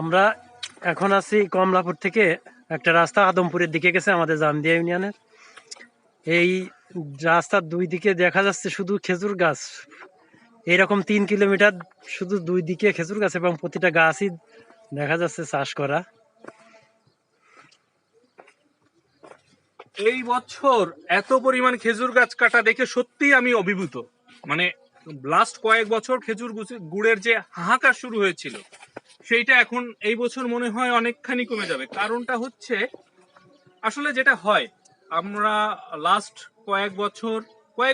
আমরা এখন আছি কমলাপুর থেকে একটা রাস্তা আদমপুরের দিকে গেছে আমাদের জামদিয়া ইউনিয়নের। এই রাস্তার দুই দিকে দেখা যাচ্ছে শুধু খেজুর গাছ, এইরকম 3 কিলোমিটার শুধু দুই দিকে খেজুর গাছ এবং প্রতিটা গাছই দেখা যাচ্ছে চাষ করা। এই বছর এত পরিমাণ খেজুর গাছ কাটা দেখে সত্যি আমি অভিভূত। মানে লাস্ট কয়েক বছর খেজুর গুড়ের যে হাহাকার শুরু হয়েছিল সেইটা এখন এই বছর মনে হয় অনেকখানি কমে যাবে। কারণটা হচ্ছে আসলে যেটা হয়, আমরা লাস্ট কয়েক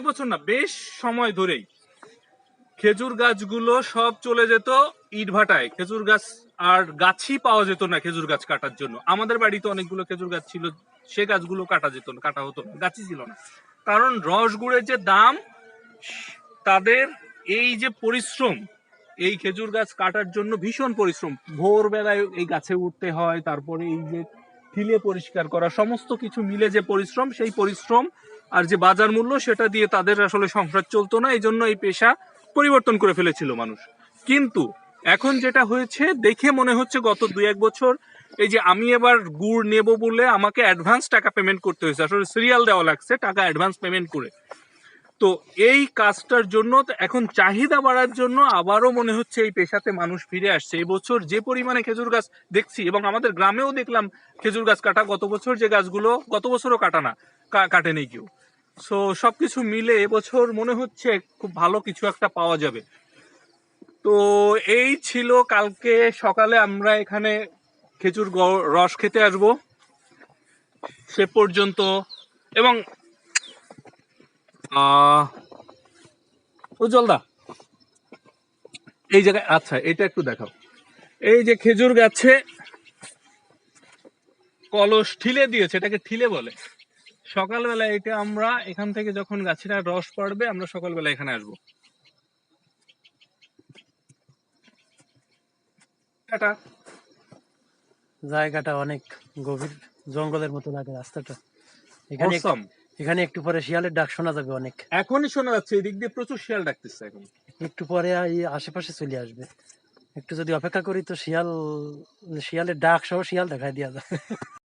বছর না, বেশ সময় ধরেই খেজুর গাছগুলো সব চলে যেত ইটভাটায়। খেজুর গাছ আর গাছই পাওয়া যেত না খেজুর গাছ কাটার জন্য। আমাদের বাড়িতে অনেকগুলো খেজুর গাছ ছিল, সে গাছগুলো কাটা হতো না, গাছই ছিল না। কারণ রসগুড়ের যে দাম, তাদের এই যে পরিশ্রম, এই খেজুর গাছ কাটার জন্য ভীষণ পরিশ্রম। ভোরবেলায় এই গাছে উঠতে হয়, তারপরে এই যে ঠিলে পরিষ্কার করা, সমস্ত কিছু মিলে যে পরিশ্রম, সেই পরিশ্রম আর যে বাজার মূল্য, সেটা দিয়ে তাদের আসলে সংসার চলতো না। এই জন্য এই পেশা পরিবর্তন করে ফেলেছিল মানুষ। কিন্তু এখন যেটা হয়েছে দেখে মনে হচ্ছে গত 2-1 বছর, এই যে আমি এবার গুড় নেব বলে আমাকে অ্যাডভান্স টাকা পেমেন্ট করতে হয়েছে, আসলে সিরিয়াল দেওয়া লাগছে টাকা অ্যাডভান্স পেমেন্ট করে। তো এই কাজটার জন্য এখন চাহিদা বাড়ার জন্য আবারও মনে হচ্ছে এই পেশাতে মানুষ ফিরে আসছে। এই বছর যে পরিমাণে খেজুর গাছ দেখছি, এবং আমাদের গ্রামেও দেখলাম খেজুর গাছ কাটা, গত বছর যে গাছগুলো গত বছরও কাটেনি কেউ। সো সবকিছু মিলে এবছর মনে হচ্ছে খুব ভালো কিছু একটা পাওয়া যাবে। তো এই ছিল, কালকে সকালে আমরা এখানে খেজুর রস খেতে আসব। সে পর্যন্ত, এবং উজ্জ্বলদা এই জায়গায়, আচ্ছা এটা একটু দেখাও। এই যে খেজুর গাছে কলস ঠিলে দিয়েছে, এটাকে ঠিলে বলে। সকালবেলা এটা আমরা এখান থেকে যখন গাছেরা রস পড়বে, আমরা সকালবেলা এখানে আসবো। টাটা। জায়গাটা অনেক গভীর জঙ্গলের মতো লাগে রাস্তাটা। এখানে অসম। এখানে একটু পরে শিয়ালের ডাক শোনা যাবে অনেক। এখনই শোনা যাচ্ছে, এদিক দিয়ে প্রচুর শিয়াল ডাকতেছে এখন। একটু পরে এই আশেপাশে চলে আসবে। একটু যদি অপেক্ষা করি তো শিয়ালের ডাক সহ শিয়াল দেখাই দেওয়া যায়।